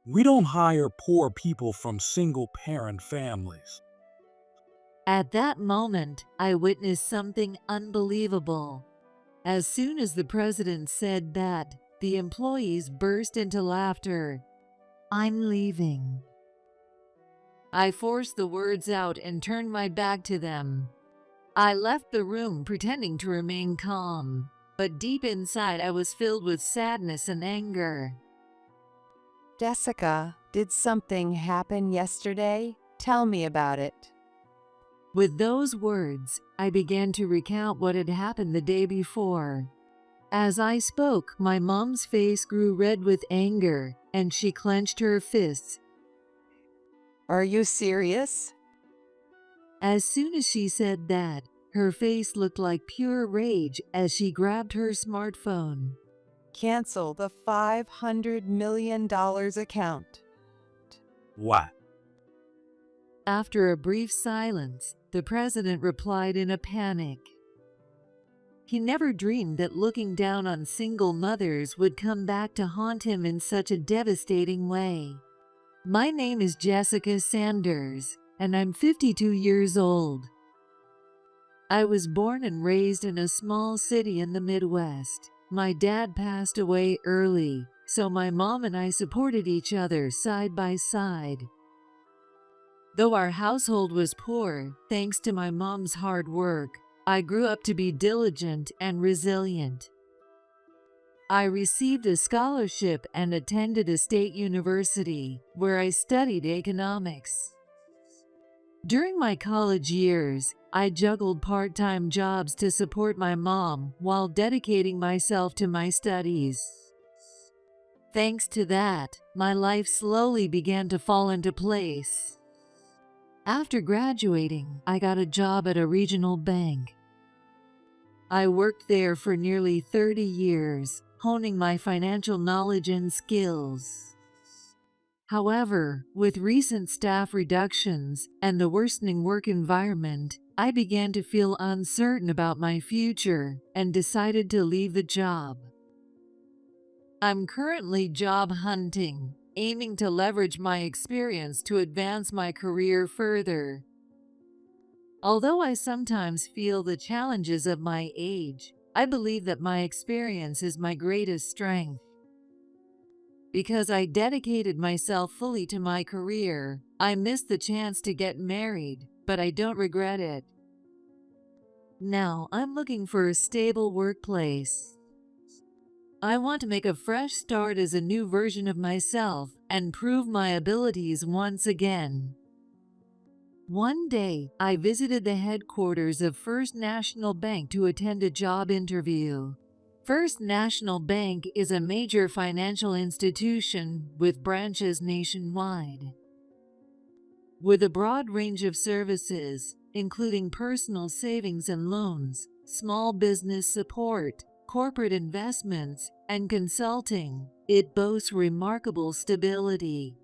We don't hire poor people from single-parent families. At that moment, I witnessed something unbelievable. As soon as the president said that, the employees burst into laughter. "I'm leaving." I forced the words out and turned my back to them. I left the room pretending to remain calm, but deep inside I was filled with sadness and anger. Jessica, did something happen yesterday? Tell me about it. With those words, I began to recount what had happened the day before. As I spoke, my mom's face grew red with anger, and she clenched her fists. Are you serious? As soon as she said that, her face looked like pure rage as she grabbed her smartphone. Cancel the $500 million account. What? After a brief silence, the president replied in a panic. He never dreamed that looking down on single mothers would come back to haunt him in such a devastating way. My name is Jessica Sanders, and I'm 52 years old. I was born and raised in a small city in the Midwest. My dad passed away early, so my mom and I supported each other side by side. Though our household was poor, thanks to my mom's hard work, I grew up to be diligent and resilient. I received a scholarship and attended a state university, where I studied economics. During my college years, I juggled part-time jobs to support my mom while dedicating myself to my studies. Thanks to that, my life slowly began to fall into place. After graduating, I got a job at a regional bank. I worked there for nearly 30 years, honing my financial knowledge and skills. However, with recent staff reductions and the worsening work environment, I began to feel uncertain about my future and decided to leave the job. I'm currently job hunting, aiming to leverage my experience to advance my career further. Although I sometimes feel the challenges of my age, I believe that my experience is my greatest strength. Because I dedicated myself fully to my career, I missed the chance to get married, but I don't regret it. Now I'm looking for a stable workplace. I want to make a fresh start as a new version of myself and prove my abilities once again. One day, I visited the headquarters of First National Bank to attend a job interview. First National Bank is a major financial institution with branches nationwide. With a broad range of services, including personal savings and loans, small business support, corporate investments, and consulting, it boasts remarkable stability.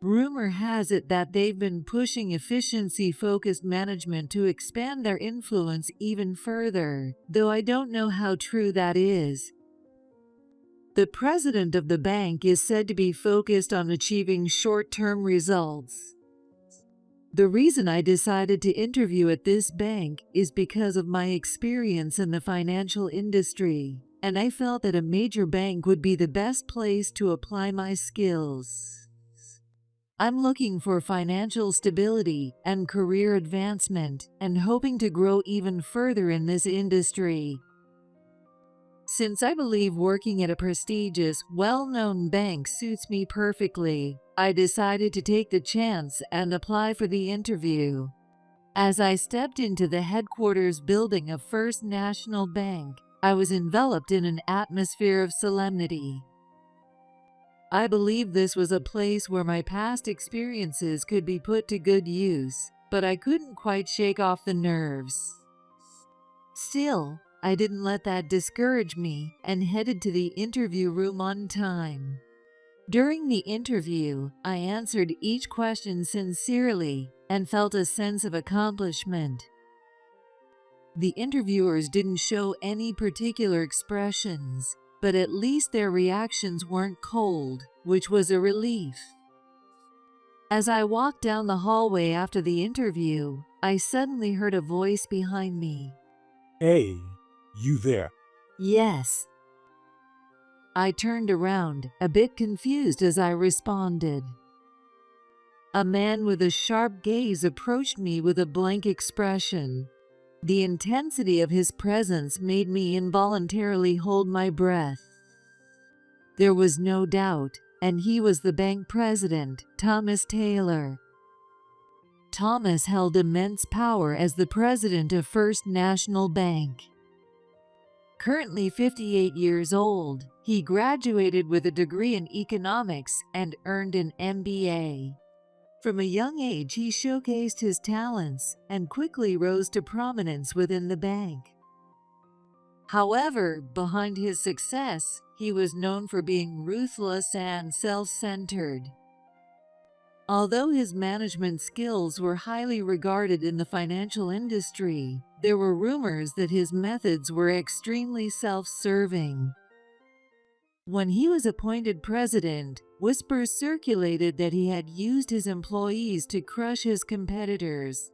Rumor has it that they've been pushing efficiency-focused management to expand their influence even further, though I don't know how true that is. The president of the bank is said to be focused on achieving short-term results. The reason I decided to interview at this bank is because of my experience in the financial industry, and I felt that a major bank would be the best place to apply my skills. I'm looking for financial stability and career advancement and hoping to grow even further in this industry. Since I believe working at a prestigious, well-known bank suits me perfectly, I decided to take the chance and apply for the interview. As I stepped into the headquarters building of First National Bank, I was enveloped in an atmosphere of solemnity. I believed this was a place where my past experiences could be put to good use, but I couldn't quite shake off the nerves. Still, I didn't let that discourage me and headed to the interview room on time. During the interview, I answered each question sincerely and felt a sense of accomplishment. The interviewers didn't show any particular expressions, but at least their reactions weren't cold, which was a relief. As I walked down the hallway after the interview, I suddenly heard a voice behind me. Hey, you there? Yes. I turned around, a bit confused as I responded. A man with a sharp gaze approached me with a blank expression. The intensity of his presence made me involuntarily hold my breath. There was no doubt, and he was the bank president, Thomas Taylor. Thomas held immense power as the president of First National Bank. Currently 58 years old, he graduated with a degree in economics and earned an MBA. From a young age, he showcased his talents and quickly rose to prominence within the bank. However, behind his success, he was known for being ruthless and self-centered. Although his management skills were highly regarded in the financial industry, there were rumors that his methods were extremely self-serving. When he was appointed president, whispers circulated that he had used his employees to crush his competitors.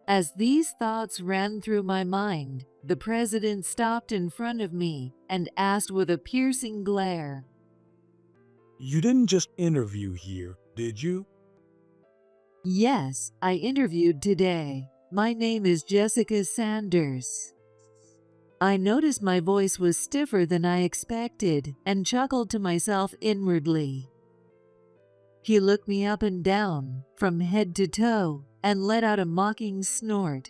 As these thoughts ran through my mind, the president stopped in front of me and asked with a piercing glare, You didn't just interview here, did you? "Yes, I interviewed today. My name is Jessica Sanders." I noticed my voice was stiffer than I expected and chuckled to myself inwardly. He looked me up and down, from head to toe, and let out a mocking snort.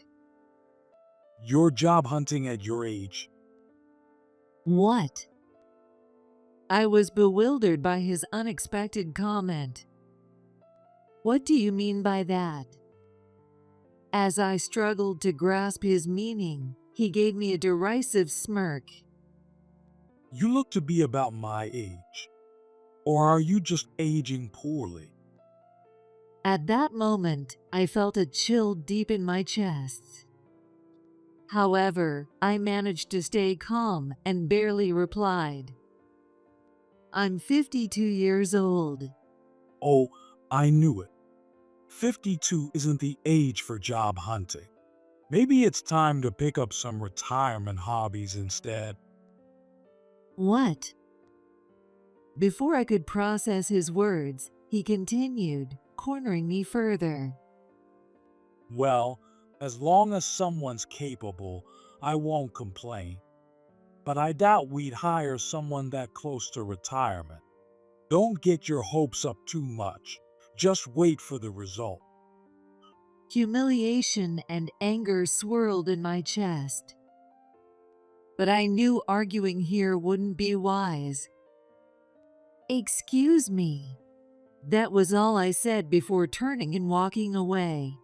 You're job hunting at your age. What? I was bewildered by his unexpected comment. What do you mean by that? As I struggled to grasp his meaning, he gave me a derisive smirk. You look to be about my age. Or are you just aging poorly? At that moment, I felt a chill deep in my chest. However, I managed to stay calm and barely replied. I'm 52 years old. Oh, I knew it. 52 isn't the age for job hunting. Maybe it's time to pick up some retirement hobbies instead. What? Before I could process his words, he continued, cornering me further. Well, as long as someone's capable, I won't complain. But I doubt we'd hire someone that close to retirement. Don't get your hopes up too much. Just wait for the result. Humiliation and anger swirled in my chest. But I knew arguing here wouldn't be wise. Excuse me. That was all I said before turning and walking away.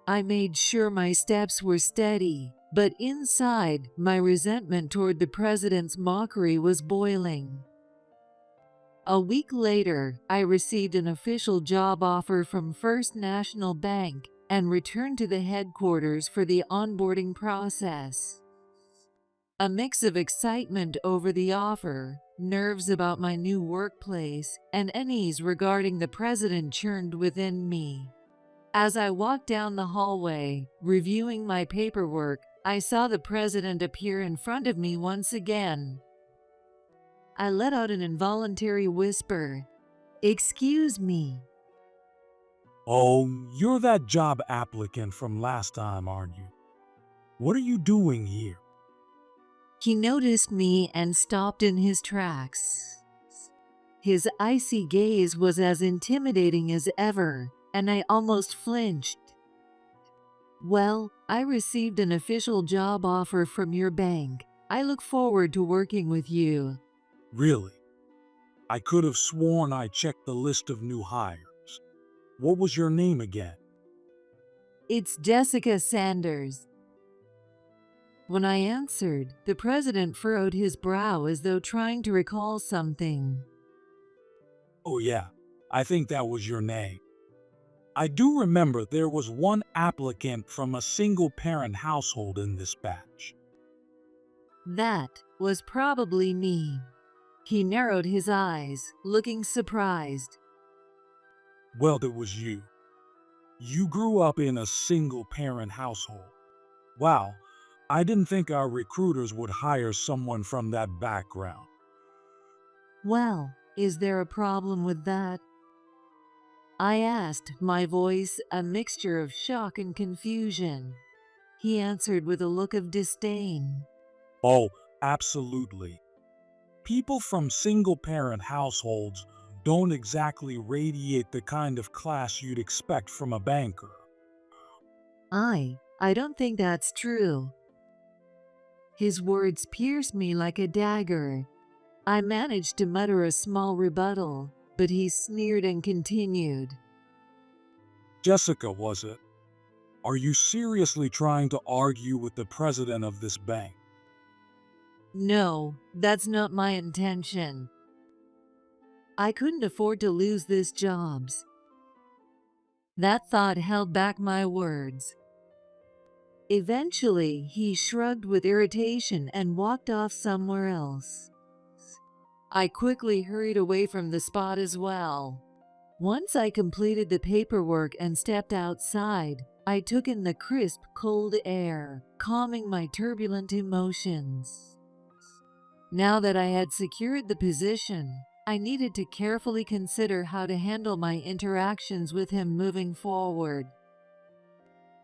I made sure my steps were steady, but inside, my resentment toward the president's mockery was boiling. A week later, I received an official job offer from First National Bank and returned to the headquarters for the onboarding process. A mix of excitement over the offer, nerves about my new workplace, and unease regarding the president churned within me. As I walked down the hallway, reviewing my paperwork, I saw the president appear in front of me once again. I let out an involuntary whisper. Excuse me. Oh, you're that job applicant from last time, aren't you? What are you doing here? He noticed me and stopped in his tracks. His icy gaze was as intimidating as ever, and I almost flinched. Well, I received an official job offer from your bank. I look forward to working with you. Really? I could have sworn I checked the list of new hires. What was your name again? It's Jessica Sanders. When I answered, the president furrowed his brow as though trying to recall something. Oh yeah, I think that was your name. I do remember there was one applicant from a single-parent household in this batch. That was probably me. He narrowed his eyes, looking surprised. Well, it was you. You grew up in a single-parent household. Wow, I didn't think our recruiters would hire someone from that background. Well, is there a problem with that? I asked, my voice a mixture of shock and confusion. He answered with a look of disdain. Oh, absolutely. People from single-parent households don't exactly radiate the kind of class you'd expect from a banker. I don't think that's true. His words pierced me like a dagger. I managed to mutter a small rebuttal, but he sneered and continued. Jessica, was it? Are you seriously trying to argue with the president of this bank? No, that's not my intention. I couldn't afford to lose this job. That thought held back my words. Eventually, he shrugged with irritation and walked off somewhere else. I quickly hurried away from the spot as well. Once I completed the paperwork and stepped outside, I took in the crisp, cold air, calming my turbulent emotions. Now that I had secured the position, I needed to carefully consider how to handle my interactions with him moving forward.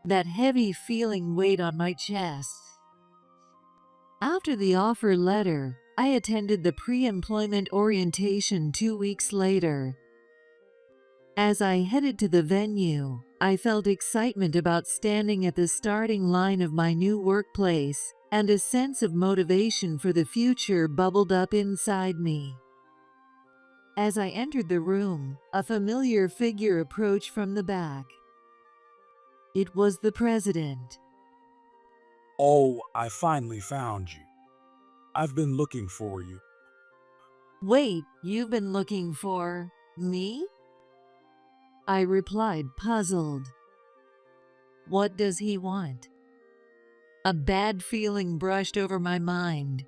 That heavy feeling weighed on my chest. After the offer letter, I attended the pre-employment orientation 2 weeks later. As I headed to the venue, I felt excitement about standing at the starting line of my new workplace, and a sense of motivation for the future bubbled up inside me. As I entered the room, a familiar figure approached from the back. It was the president. Oh, I finally found you. I've been looking for you. Wait, you've been looking for me? I replied, puzzled. What does he want? A bad feeling brushed over my mind.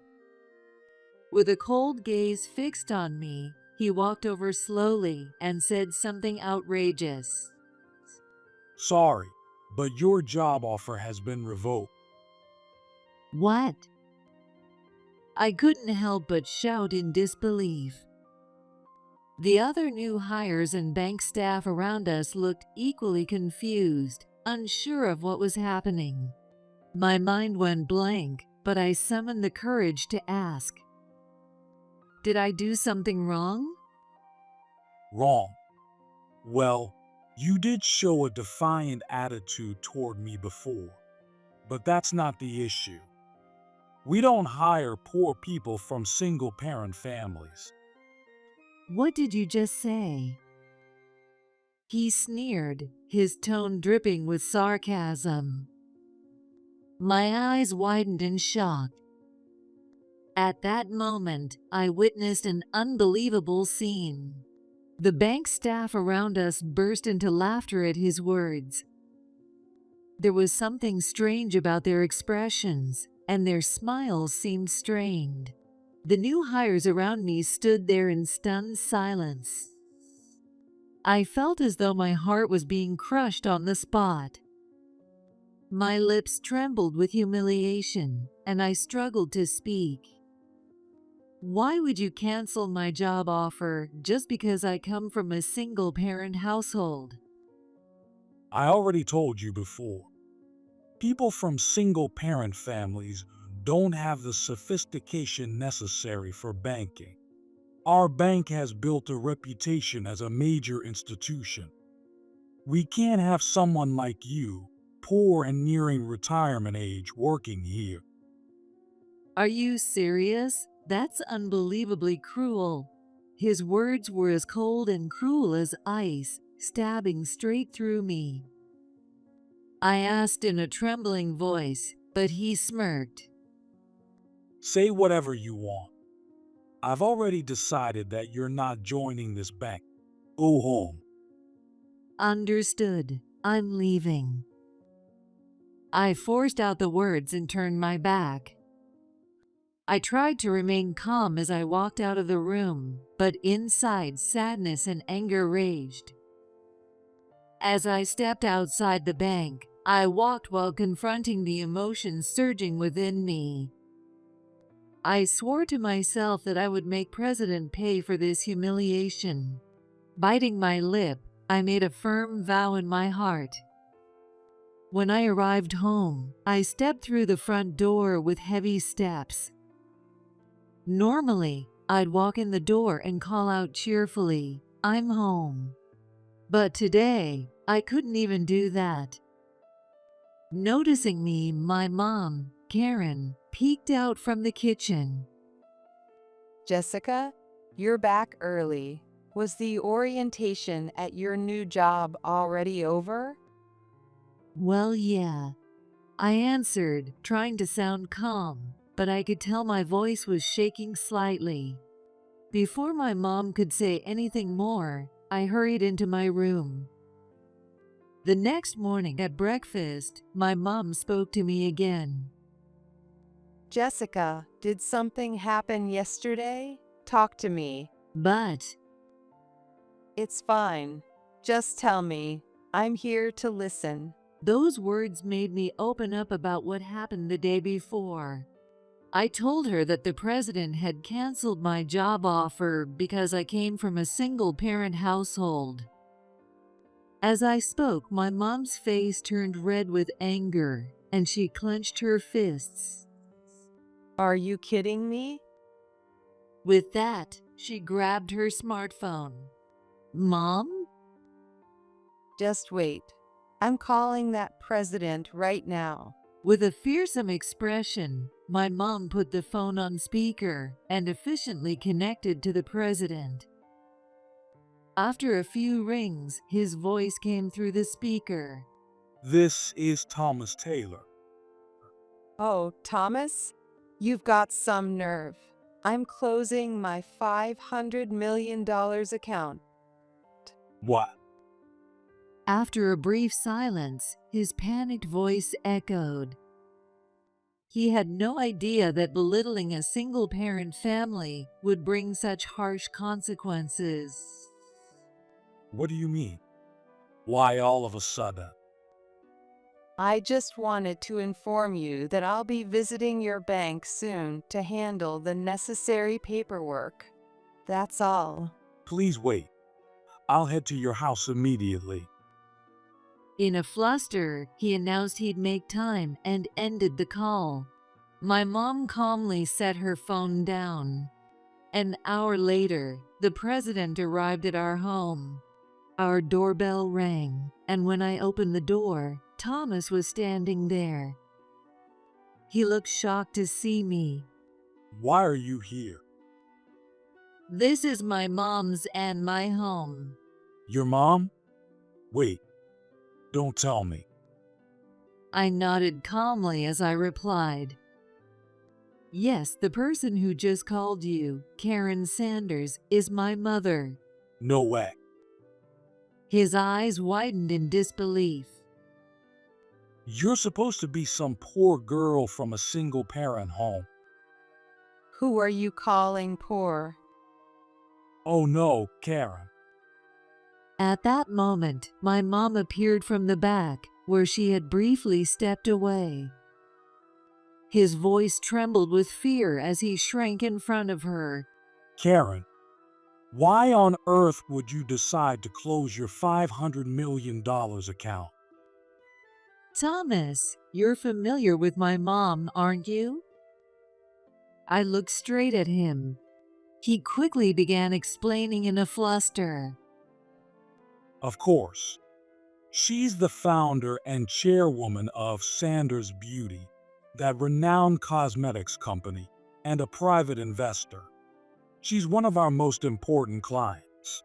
With a cold gaze fixed on me, he walked over slowly and said something outrageous. Sorry, but your job offer has been revoked. What? I couldn't help but shout in disbelief. The other new hires and bank staff around us looked equally confused, unsure of what was happening. My mind went blank, but I summoned the courage to ask. Did I do something wrong? Wrong. Well, you did show a defiant attitude toward me before, but that's not the issue. We don't hire poor people from single-parent families. What did you just say? He sneered, his tone dripping with sarcasm. My eyes widened in shock. At that moment, I witnessed an unbelievable scene. The bank staff around us burst into laughter at his words. There was something strange about their expressions, and their smiles seemed strained. The new hires around me stood there in stunned silence. I felt as though my heart was being crushed on the spot. My lips trembled with humiliation, and I struggled to speak. Why would you cancel my job offer just because I come from a single-parent household? I already told you before. People from single-parent families don't have the sophistication necessary for banking. Our bank has built a reputation as a major institution. We can't have someone like you, poor and nearing retirement age, working here. Are you serious? That's unbelievably cruel. His words were as cold and cruel as ice, stabbing straight through me. I asked in a trembling voice, but he smirked. Say whatever you want. I've already decided that you're not joining this bank. Go home. Understood. I'm leaving. I forced out the words and turned my back. I tried to remain calm as I walked out of the room, but inside sadness and anger raged. As I stepped outside the bank, I walked while confronting the emotions surging within me. I swore to myself that I would make President pay for this humiliation. Biting my lip, I made a firm vow in my heart. When I arrived home, I stepped through the front door with heavy steps. Normally, I'd walk in the door and call out cheerfully, "I'm home." But today, I couldn't even do that. Noticing me, my mom, Karen, peeked out from the kitchen. Jessica, you're back early. Was the orientation at your new job already over? Well, yeah, I answered, trying to sound calm, but I could tell my voice was shaking slightly. Before my mom could say anything more, I hurried into my room. The next morning at breakfast, my mom spoke to me again. Jessica, did something happen yesterday? Talk to me. But It's fine. Just tell me. I'm here to listen. those words made me open up about what happened the day before. I told her that the president had canceled my job offer because I came from a single-parent household. As I spoke, my mom's face turned red with anger, and she clenched her fists. Are you kidding me? With that, she grabbed her smartphone. "Mom?" Just wait. I'm calling that president right now. With a fearsome expression, my mom put the phone on speaker and efficiently connected to the president. After a few rings, his voice came through the speaker. This is Thomas Taylor. Oh, Thomas? You've got some nerve. I'm closing my $500 million account. What? After a brief silence, his panicked voice echoed. He had no idea that belittling a single-parent family would bring such harsh consequences. What do you mean? Why all of a sudden? I just wanted to inform you that I'll be visiting your bank soon to handle the necessary paperwork. That's all. Please wait. I'll head to your house immediately. In a fluster, he announced he'd make time and ended the call. My mom calmly set her phone down. An hour later, the president arrived at our home. Our doorbell rang, and when I opened the door, Thomas was standing there. He looked shocked to see me. Why are you here? "This is my mom's and my home." Your mom? Wait. Don't tell me. I nodded calmly as I replied, "Yes, the person who just called you, Karen Sanders, is my mother." No way. His eyes widened in disbelief. You're supposed to be some poor girl from a single-parent home. Who are you calling poor? Oh no, Karen. At that moment, my mom appeared from the back, where she had briefly stepped away. His voice trembled with fear as he shrank in front of her. Karen, why on earth would you decide to close your $500 million account? "Thomas, you're familiar with my mom, aren't you?" I looked straight at him. He quickly began explaining in a fluster. Of course. She's the founder and chairwoman of Sanders Beauty, that renowned cosmetics company, and a private investor. She's one of our most important clients.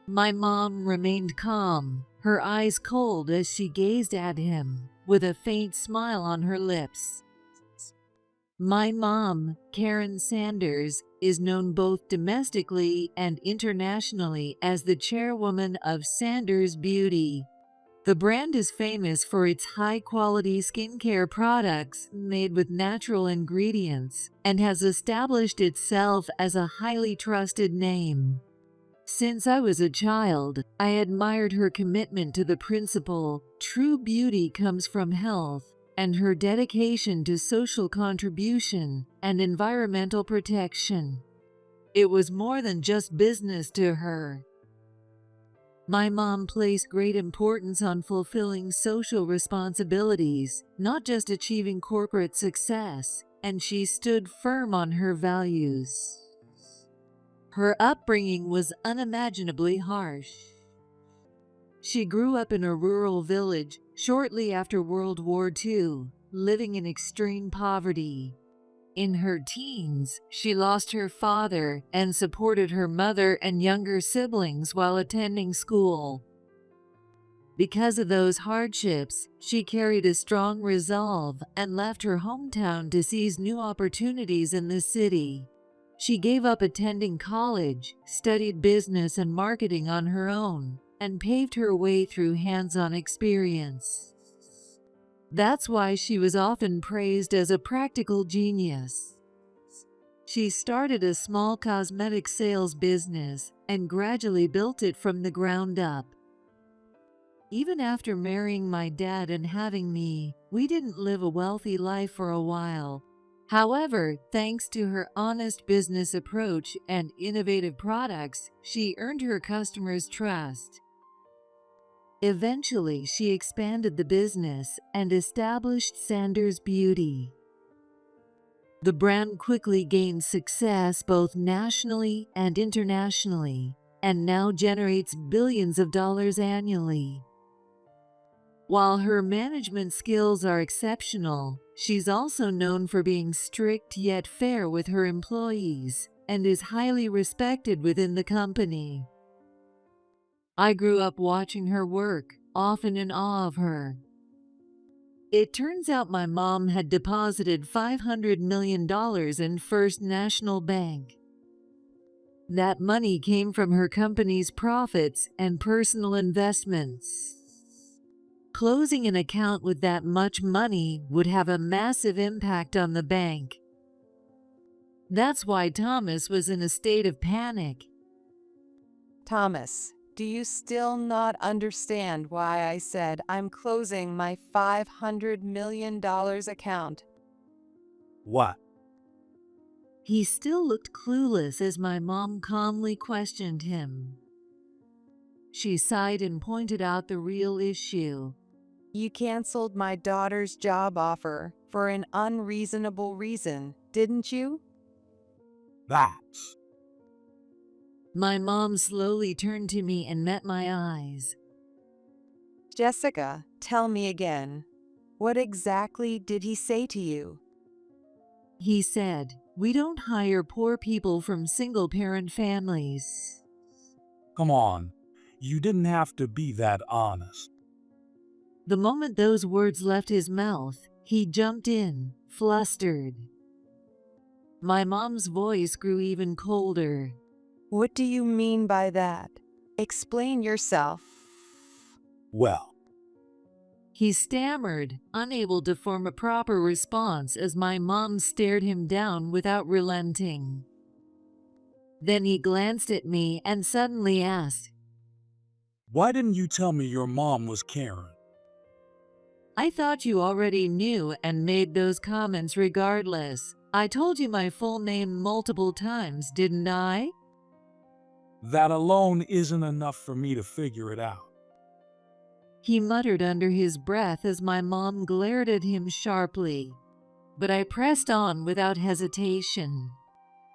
My mom remained calm, her eyes cold as she gazed at him, with a faint smile on her lips. My mom, Karen Sanders, is known both domestically and internationally as the chairwoman of Sanders Beauty. The brand is famous for its high-quality skincare products made with natural ingredients and has established itself as a highly trusted name. Since I was a child, I admired her commitment to the principle, true beauty comes from health, and her dedication to social contribution and environmental protection. It was more than just business to her. My mom placed great importance on fulfilling social responsibilities, not just achieving corporate success, and she stood firm on her values. Her upbringing was unimaginably harsh. She grew up in a rural village shortly after World War II, living in extreme poverty. In her teens, she lost her father and supported her mother and younger siblings while attending school. Because of those hardships, she carried a strong resolve and left her hometown to seize new opportunities in the city. She gave up attending college, studied business and marketing on her own, and paved her way through hands-on experience. That's why she was often praised as a practical genius. She started a small cosmetic sales business and gradually built it from the ground up. Even after marrying my dad and having me, we didn't live a wealthy life for a while. However, thanks to her honest business approach and innovative products, she earned her customers' trust. Eventually, she expanded the business and established Sanders Beauty. The brand quickly gained success both nationally and internationally, and now generates billions of dollars annually. While her management skills are exceptional, she's also known for being strict yet fair with her employees, and is highly respected within the company. I grew up watching her work, often in awe of her. It turns out my mom had deposited $500 million in First National Bank. That money came from her company's profits and personal investments. Closing an account with that much money would have a massive impact on the bank. That's why Thomas was in a state of panic. Thomas, do you still not understand why I said I'm closing my $500 million account? What? He still looked clueless as my mom calmly questioned him. She sighed and pointed out the real issue. You canceled my daughter's job offer for an unreasonable reason, didn't you? That's. My mom slowly turned to me and met my eyes. Jessica, tell me again. What exactly did he say to you? He said, "We don't hire poor people from single-parent families." Come on. You didn't have to be that honest. The moment those words left his mouth, he jumped in, flustered. My mom's voice grew even colder. What do you mean by that? Explain yourself. Well, He stammered, unable to form a proper response as my mom stared him down without relenting. Then he glanced at me and suddenly asked, why didn't you tell me your mom was Karen? "I thought you already knew and made those comments regardless. I told you my full name multiple times, didn't I?" That alone isn't enough for me to figure it out. He muttered under his breath as my mom glared at him sharply. But I pressed on without hesitation.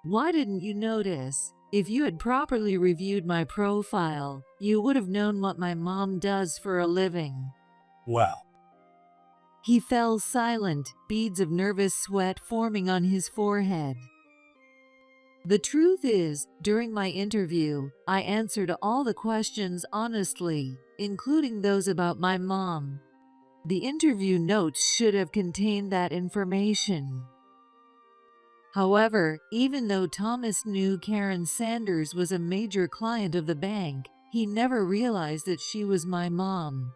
"Why didn't you notice? If you had properly reviewed my profile, you would have known what my mom does for a living." Well, He fell silent, beads of nervous sweat forming on his forehead. The truth is, during my interview, I answered all the questions honestly, including those about my mom. The interview notes should have contained that information. However, even though Thomas knew Karen Sanders was a major client of the bank, he never realized that she was my mom.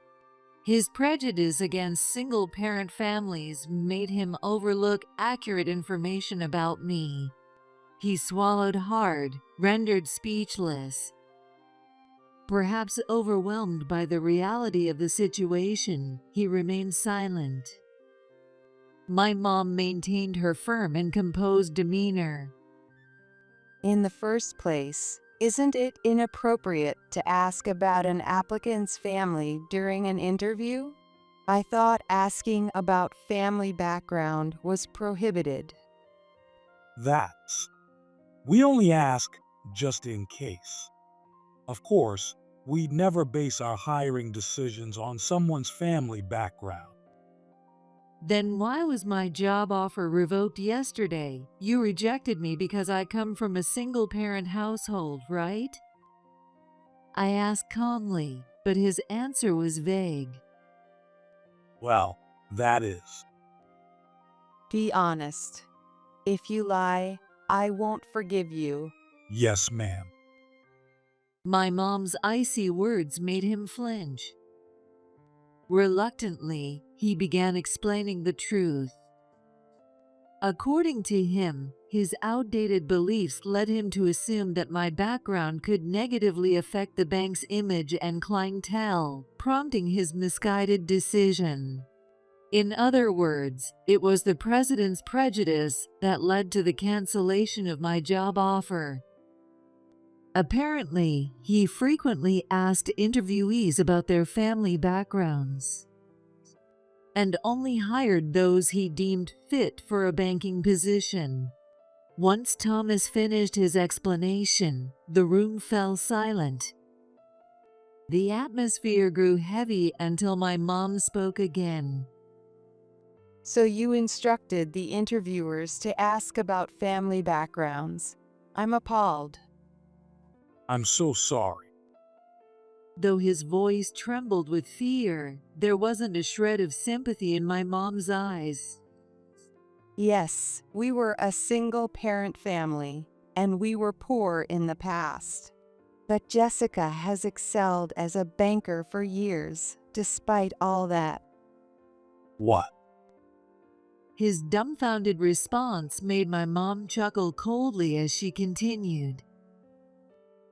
His prejudice against single-parent families made him overlook accurate information about me. He swallowed hard, rendered speechless. Perhaps overwhelmed by the reality of the situation, he remained silent. My mom maintained her firm and composed demeanor. In the first place, isn't it inappropriate to ask about an applicant's family during an interview? I thought asking about family background was prohibited. We only ask just in case. Of course, we'd never base our hiring decisions on someone's family background. Then why was my job offer revoked yesterday? You rejected me because I come from a single-parent household, right? I asked calmly, but his answer was vague. Well, that is. Be honest. If you lie, I won't forgive you. Yes, ma'am. My mom's icy words made him flinch. Reluctantly, he began explaining the truth. According to him, his outdated beliefs led him to assume that my background could negatively affect the bank's image and clientele, prompting his misguided decision. In other words, it was the president's prejudice that led to the cancellation of my job offer. Apparently, he frequently asked interviewees about their family backgrounds and only hired those he deemed fit for a banking position. Once Thomas finished his explanation, the room fell silent. The atmosphere grew heavy until my mom spoke again. So you instructed the interviewers to ask about family backgrounds. I'm appalled. I'm so sorry. Though his voice trembled with fear, there wasn't a shred of sympathy in my mom's eyes. Yes, we were a single-parent family, and we were poor in the past. But Jessica has excelled as a banker for years, despite all that. What? His dumbfounded response made my mom chuckle coldly as she continued.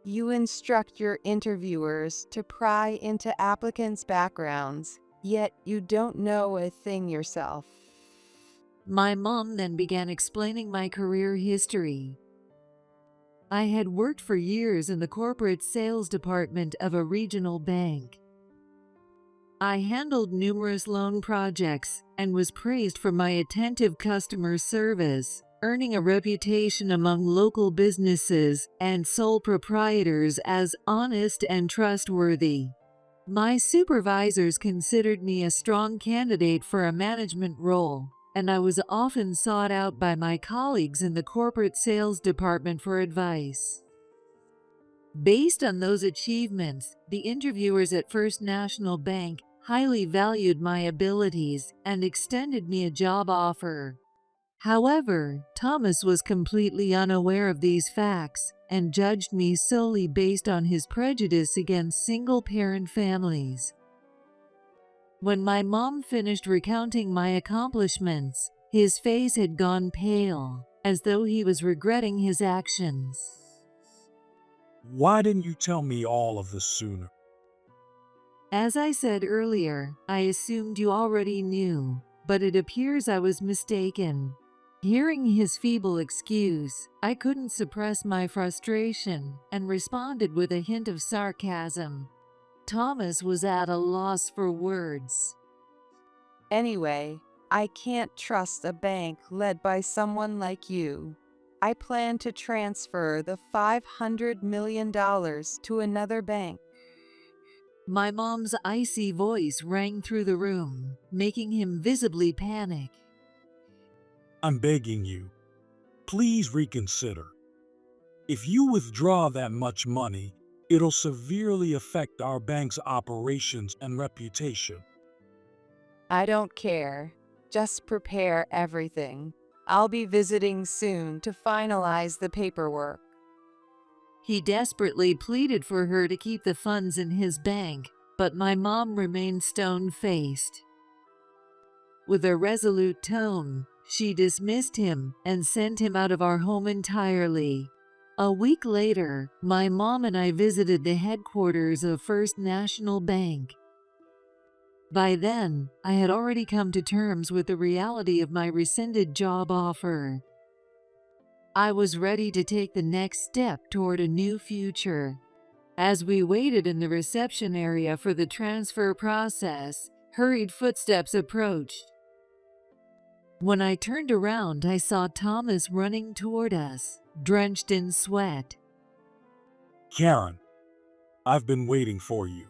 You instruct your interviewers to pry into applicants' backgrounds, yet you don't know a thing yourself. My mom then began explaining my career history. I had worked for years in the corporate sales department of a regional bank. I handled numerous loan projects and was praised for my attentive customer service, earning a reputation among local businesses and sole proprietors as honest and trustworthy. My supervisors considered me a strong candidate for a management role, and I was often sought out by my colleagues in the corporate sales department for advice. Based on those achievements, the interviewers at First National Bank highly valued my abilities and extended me a job offer. However, Thomas was completely unaware of these facts and judged me solely based on his prejudice against single-parent families. When my mom finished recounting my accomplishments, his face had gone pale, as though he was regretting his actions. Why didn't you tell me all of this sooner? As I said earlier, I assumed you already knew, but it appears I was mistaken. Hearing his feeble excuse, I couldn't suppress my frustration and responded with a hint of sarcasm. Thomas was at a loss for words. Anyway, I can't trust a bank led by someone like you. I plan to transfer the $500 million to another bank. My mom's icy voice rang through the room, making him visibly panic. I'm begging you. Please reconsider. If you withdraw that much money, it'll severely affect our bank's operations and reputation. I don't care. Just prepare everything. I'll be visiting soon to finalize the paperwork. He desperately pleaded for her to keep the funds in his bank, but my mom remained stone-faced. With a resolute tone, she dismissed him and sent him out of our home entirely. A week later, my mom and I visited the headquarters of First National Bank. By then, I had already come to terms with the reality of my rescinded job offer. I was ready to take the next step toward a new future. As we waited in the reception area for the transfer process, hurried footsteps approached. When I turned around, I saw Thomas running toward us, drenched in sweat. Karen, I've been waiting for you.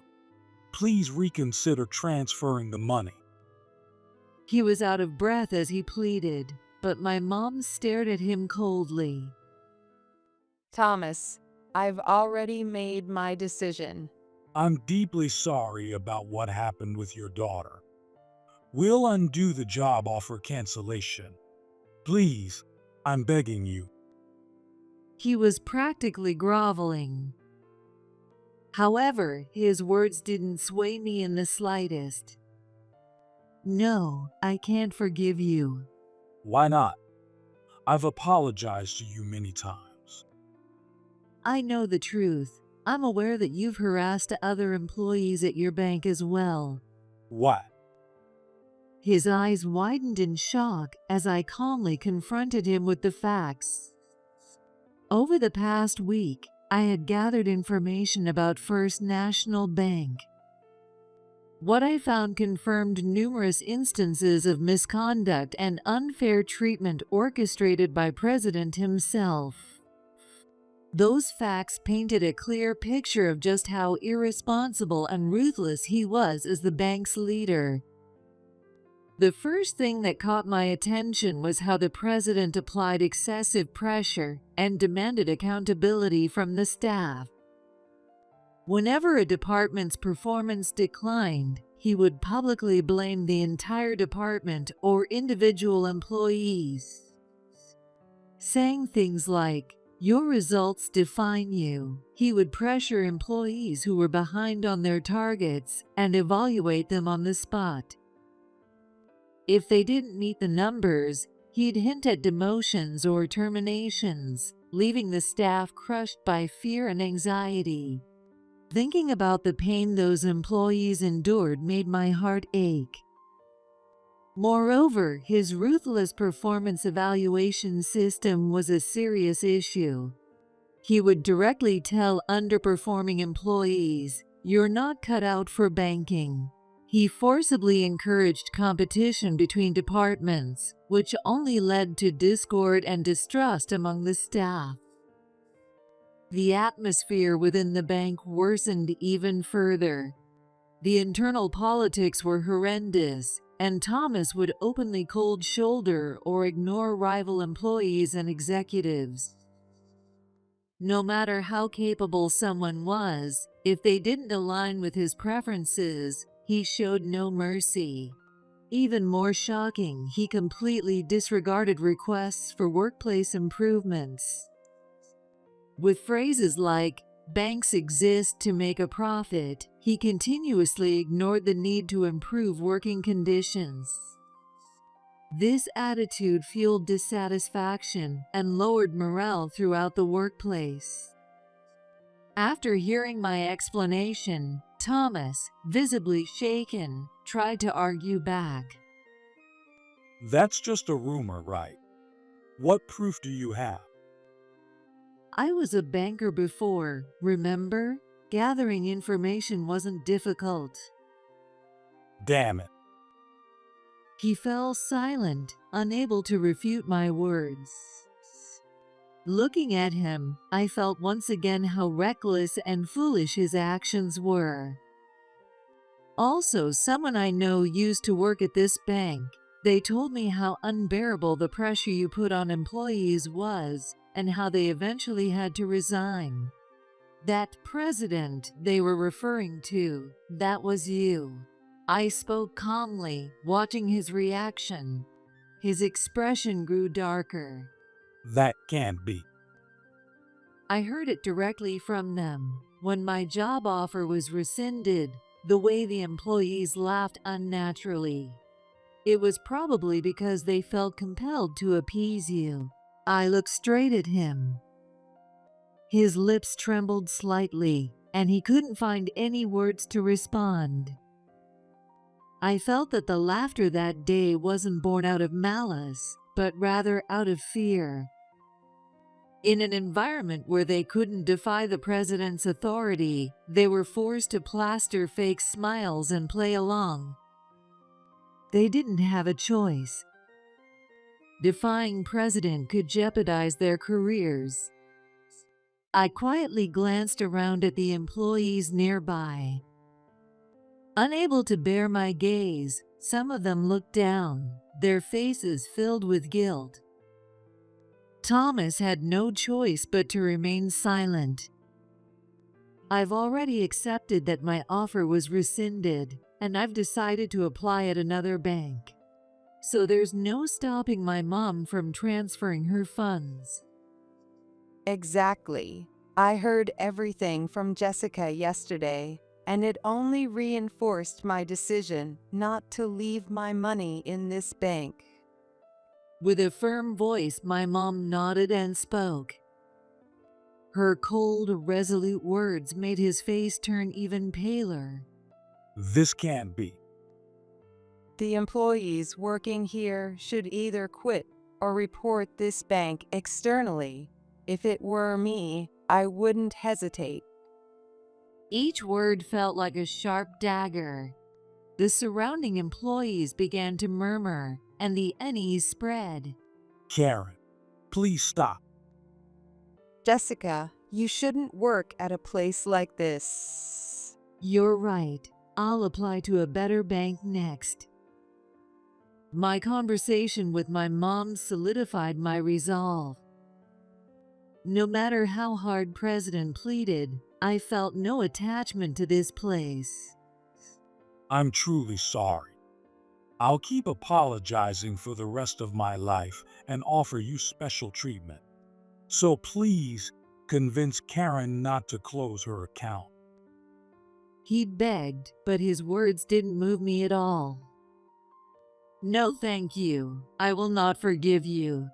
Please reconsider transferring the money. He was out of breath as he pleaded, but my mom stared at him coldly. Thomas, I've already made my decision. I'm deeply sorry about what happened with your daughter. We'll undo the job offer cancellation. Please, I'm begging you. He was practically groveling. However, his words didn't sway me in the slightest. No, I can't forgive you. Why not? I've apologized to you many times. I know the truth. I'm aware that you've harassed other employees at your bank as well. What? His eyes widened in shock as I calmly confronted him with the facts. Over the past week, I had gathered information about First National Bank. What I found confirmed numerous instances of misconduct and unfair treatment orchestrated by President himself. Those facts painted a clear picture of just how irresponsible and ruthless he was as the bank's leader. The first thing that caught my attention was how the president applied excessive pressure and demanded accountability from the staff. Whenever a department's performance declined, he would publicly blame the entire department or individual employees, saying things like, "Your results define you." He would pressure employees who were behind on their targets and evaluate them on the spot. If they didn't meet the numbers, he'd hint at demotions or terminations, leaving the staff crushed by fear and anxiety. Thinking about the pain those employees endured made my heart ache. Moreover, his ruthless performance evaluation system was a serious issue. He would directly tell underperforming employees, "You're not cut out for banking." He forcibly encouraged competition between departments, which only led to discord and distrust among the staff. The atmosphere within the bank worsened even further. The internal politics were horrendous, and Thomas would openly cold shoulder or ignore rival employees and executives. No matter how capable someone was, if they didn't align with his preferences, he showed no mercy. Even more shocking, he completely disregarded requests for workplace improvements. With phrases like, "Banks exist to make a profit," he continuously ignored the need to improve working conditions. This attitude fueled dissatisfaction and lowered morale throughout the workplace. After hearing my explanation, Thomas, visibly shaken, tried to argue back. That's just a rumor, right? What proof do you have? I was a banker before, remember? Gathering information wasn't difficult. Damn it. He fell silent, unable to refute my words. Looking at him, I felt once again how reckless and foolish his actions were. Also, someone I know used to work at this bank. They told me how unbearable the pressure you put on employees was, and how they eventually had to resign. That president they were referring to, that was you. I spoke calmly, watching his reaction. His expression grew darker. That can't be. I heard it directly from them. When my job offer was rescinded, the way the employees laughed unnaturally. It was probably because they felt compelled to appease you. I looked straight at him. His lips trembled slightly, and he couldn't find any words to respond. I felt that the laughter that day wasn't born out of malice, but rather out of fear. In an environment where they couldn't defy the president's authority, they were forced to plaster fake smiles and play along. They didn't have a choice. Defying president could jeopardize their careers. I quietly glanced around at the employees nearby. Unable to bear my gaze, some of them looked down, their faces filled with guilt. Thomas had no choice but to remain silent. I've already accepted that my offer was rescinded, and I've decided to apply at another bank. So there's no stopping my mom from transferring her funds. Exactly. I heard everything from Jessica yesterday, and it only reinforced my decision not to leave my money in this bank. With a firm voice, my mom nodded and spoke. Her cold, resolute words made his face turn even paler. This can't be. The employees working here should either quit or report this bank externally. If it were me, I wouldn't hesitate. Each word felt like a sharp dagger. The surrounding employees began to murmur, and the unease spread. Karen, please stop. Jessica, you shouldn't work at a place like this. You're right. I'll apply to a better bank next. My conversation with my mom solidified my resolve. No matter how hard President pleaded, I felt no attachment to this place. I'm truly sorry. I'll keep apologizing for the rest of my life and offer you special treatment. So please convince Karen not to close her account. He begged, but his words didn't move me at all. No, thank you. I will not forgive you.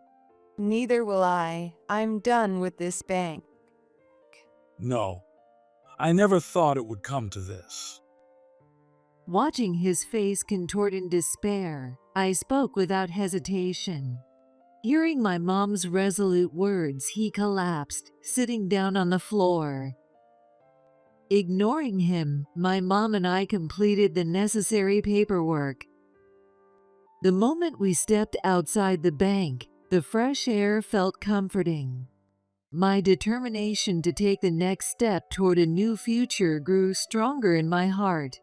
Neither will I. I'm done with this bank. No, I never thought it would come to this. Watching his face contort in despair, I spoke without hesitation. Hearing my mom's resolute words, he collapsed, sitting down on the floor. Ignoring him, my mom and I completed the necessary paperwork. The moment we stepped outside the bank, the fresh air felt comforting. My determination to take the next step toward a new future grew stronger in my heart.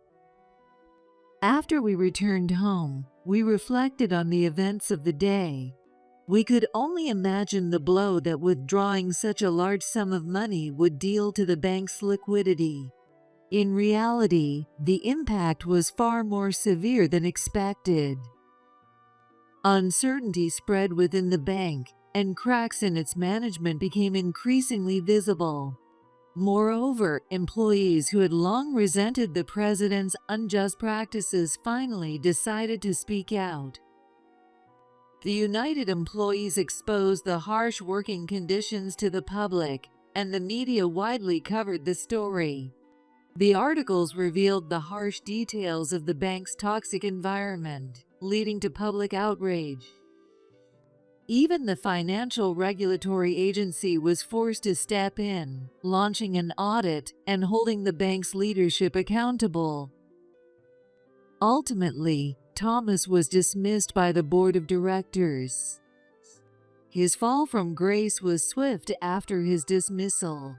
After we returned home, we reflected on the events of the day. We could only imagine the blow that withdrawing such a large sum of money would deal to the bank's liquidity. In reality, the impact was far more severe than expected. Uncertainty spread within the bank, and cracks in its management became increasingly visible. Moreover, employees who had long resented the president's unjust practices finally decided to speak out. The united employees exposed the harsh working conditions to the public, and the media widely covered the story. The articles revealed the harsh details of the bank's toxic environment, leading to public outrage. Even the Financial Regulatory Agency was forced to step in, launching an audit and holding the bank's leadership accountable. Ultimately, Thomas was dismissed by the board of directors. His fall from grace was swift after his dismissal.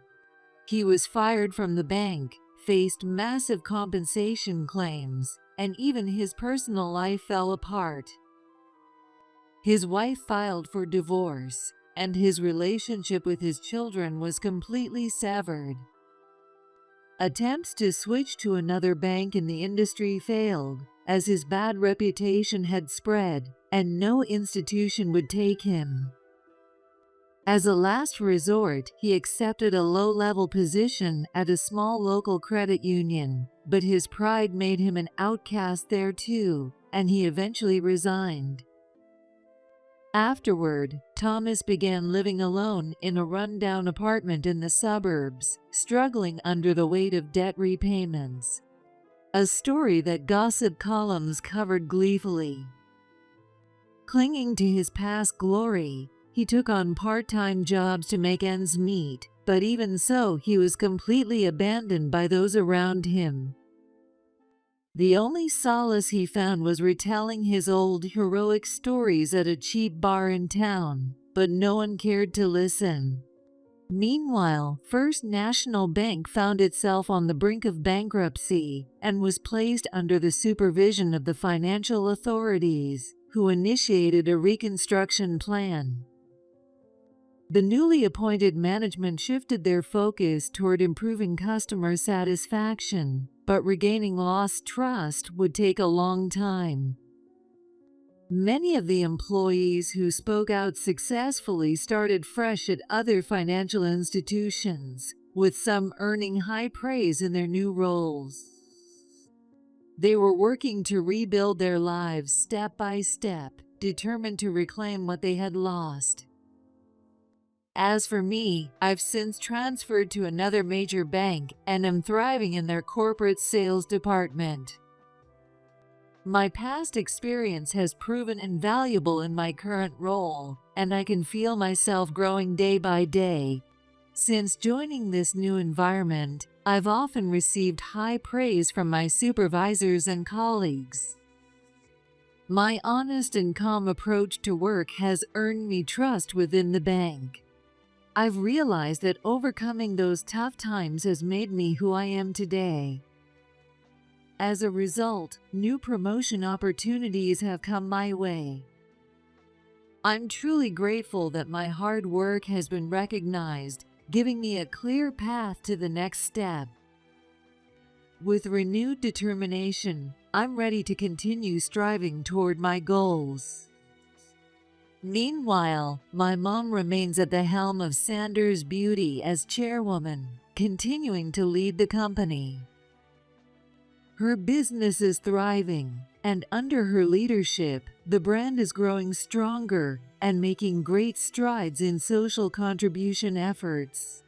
He was fired from the bank, faced massive compensation claims, and even his personal life fell apart. His wife filed for divorce, and his relationship with his children was completely severed. Attempts to switch to another bank in the industry failed, as his bad reputation had spread, and no institution would take him. As a last resort, he accepted a low-level position at a small local credit union, but his pride made him an outcast there too, and he eventually resigned. Afterward, Thomas began living alone in a rundown apartment in the suburbs, struggling under the weight of debt repayments. A story that gossip columns covered gleefully. Clinging to his past glory, he took on part-time jobs to make ends meet, but even so, he was completely abandoned by those around him. The only solace he found was retelling his old heroic stories at a cheap bar in town, but no one cared to listen. Meanwhile, First National Bank found itself on the brink of bankruptcy and was placed under the supervision of the financial authorities, who initiated a reconstruction plan. The newly appointed management shifted their focus toward improving customer satisfaction, but regaining lost trust would take a long time. Many of the employees who spoke out successfully started fresh at other financial institutions, with some earning high praise in their new roles. They were working to rebuild their lives step by step, determined to reclaim what they had lost. As for me, I've since transferred to another major bank and am thriving in their corporate sales department. My past experience has proven invaluable in my current role, and I can feel myself growing day by day. Since joining this new environment, I've often received high praise from my supervisors and colleagues. My honest and calm approach to work has earned me trust within the bank. I've realized that overcoming those tough times has made me who I am today. As a result, new promotion opportunities have come my way. I'm truly grateful that my hard work has been recognized, giving me a clear path to the next step. With renewed determination, I'm ready to continue striving toward my goals. Meanwhile, my mom remains at the helm of Sanders Beauty as chairwoman, continuing to lead the company. Her business is thriving, and under her leadership, the brand is growing stronger and making great strides in social contribution efforts.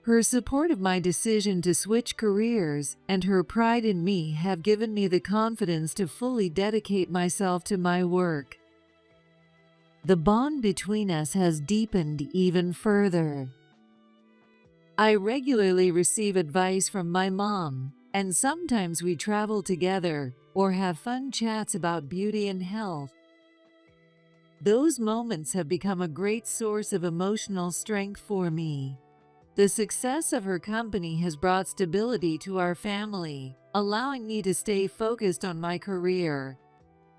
Her support of my decision to switch careers and her pride in me have given me the confidence to fully dedicate myself to my work. The bond between us has deepened even further. I regularly receive advice from my mom, and sometimes we travel together or have fun chats about beauty and health. Those moments have become a great source of emotional strength for me. The success of her company has brought stability to our family, allowing me to stay focused on my career.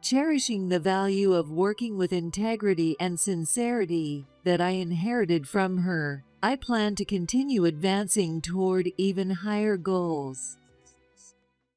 Cherishing the value of working with integrity and sincerity that I inherited from her, I plan to continue advancing toward even higher goals.